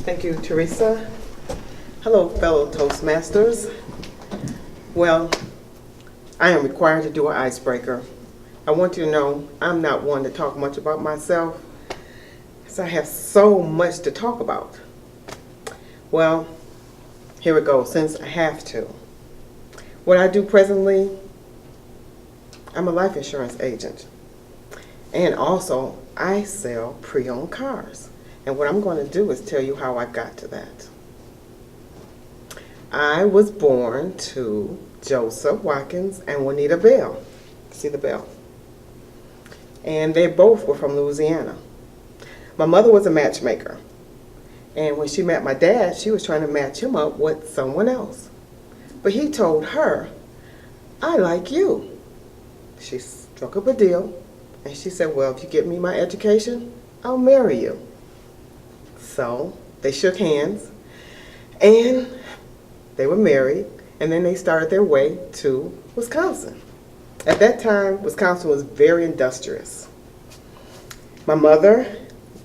Thank you, Teresa. Hello, fellow Toastmasters. Well, I am required to do an icebreaker. I want you to know I'm not one to talk much about myself, because I have so much to talk about. Well, here we go, since I have to. What I do presently, I'm a life insurance agent. And also, I sell pre-owned cars. And what I'm going to do is tell you how I got to that. I was born to Joseph Watkins and Juanita Bell. See the bell? And they both were from Louisiana. My mother was a matchmaker. And when she met my dad, she was trying to match him up with someone else. But he told her, "I like you." She struck up a deal. And she said, "Well, if you get me my education, I'll marry you." So they shook hands and they were married, and then they started their way to Wisconsin. At that time, Wisconsin was very industrious. My mother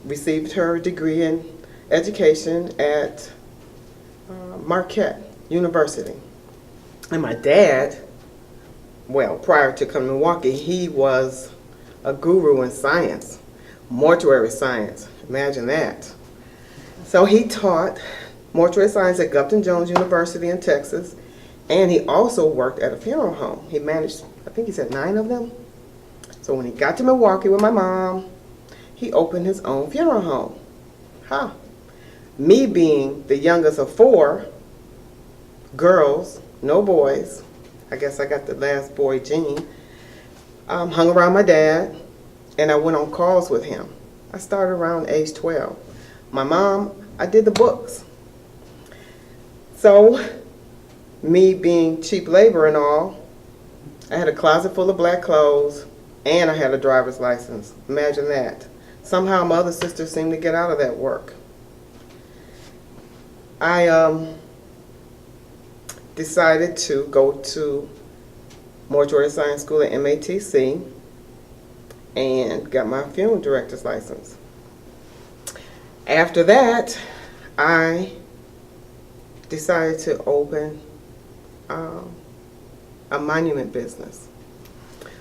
received her degree in education at Marquette University. And my dad, well, prior to coming to Milwaukee, he was a guru in science, mortuary science. Imagine that. So he taught mortuary science at Gupton Jones University in Texas, and he also worked at a funeral home. He managed, I think he said 9 of them. So when he got to Milwaukee with my mom, he opened his own funeral home. Huh. Me being the youngest of 4 girls, no boys, I guess I got the last boy gene, hung around my dad, and I went on calls with him. I started around age 12. My mom, I did the books. So, me being cheap labor and all, I had a closet full of black clothes, and I had a driver's license. Imagine that. Somehow my other sisters seemed to get out of that work. I decided to go to mortuary science school at MATC and got my funeral director's license. After that, I decided to open a monument business.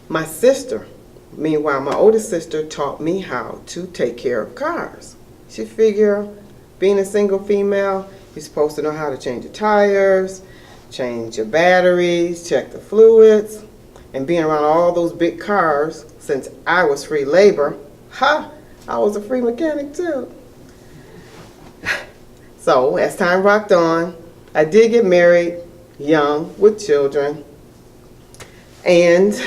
My sister, meanwhile, my oldest sister taught me how to take care of cars. She figured, being a single female, you're supposed to know how to change your tires, change your batteries, check the fluids, and being around all those big cars, since I was free labor, I was a free mechanic too. So as time rocked on, I did get married young with children, and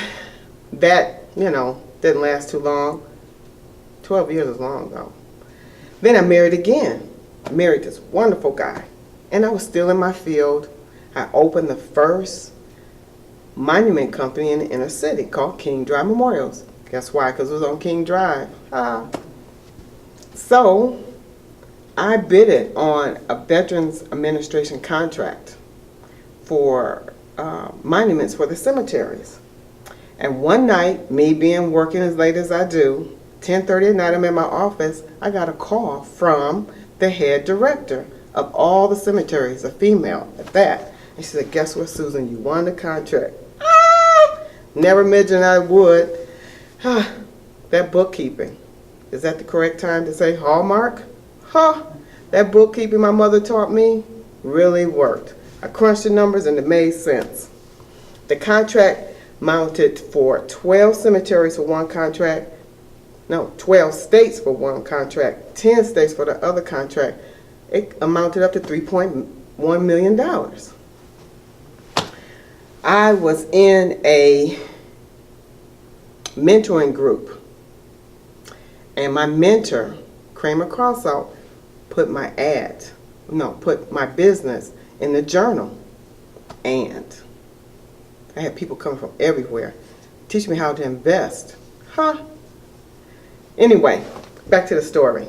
that, didn't last too long. 12 years is long though. Then I married again. I married this wonderful guy, and I was still in my field. I opened the first monument company in the inner city called King Drive Memorials. Guess why? Because it was on King Drive. So I bid it on a Veterans Administration contract for monuments for the cemeteries. And one night, me being working as late as I do, 10:30 at night, I'm in my office, I got a call from the head director of all the cemeteries, a female at that. And she said, "Guess what, Susan, you won the contract." Never imagined I would. That bookkeeping. Is that the correct time to say Hallmark? That bookkeeping my mother taught me really worked. I crunched the numbers and it made sense. The contract mounted for 12 cemeteries for one contract. No, 12 states for one contract, 10 states for the other contract. It amounted up to $3.1 million. I was in a mentoring group, and my mentor, Kramer Crossout, put my business in the journal, and I had people coming from everywhere, teach me how to invest. Anyway, back to the story.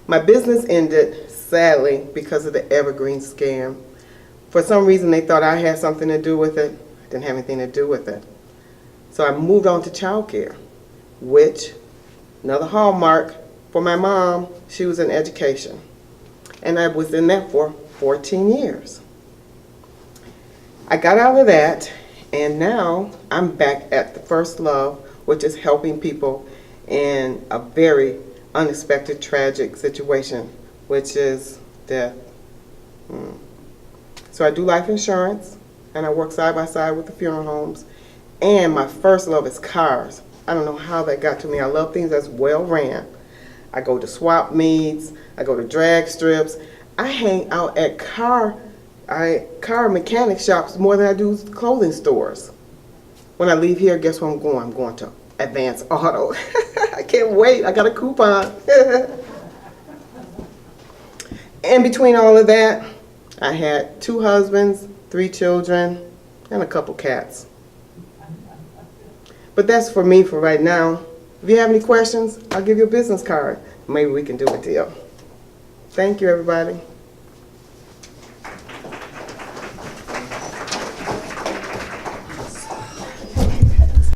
My business ended, sadly, because of the Evergreen scam. For some reason, they thought I had something to do with it. I didn't have anything to do with it. So I moved on to child care, which, another hallmark, For my mom, she was in education, and I was in that for 14 years. I got out of that, and now I'm back at the first love, which is helping people in a very unexpected, tragic situation, which is death. So I do life insurance, and I work side by side with the funeral homes. And my first love is cars. I don't know how that got to me. I love things that's well ran. I go to swap meets. I go to drag strips. I hang out at car mechanic shops more than I do clothing stores. When I leave here, guess where I'm going? I'm going to Advance Auto. I can't wait. I got a coupon. In between all of that, I had 2 husbands, 3 children, and a couple cats. But that's for me for right now. If you have any questions, I'll give you a business card. Maybe we can do a deal. Thank you, everybody.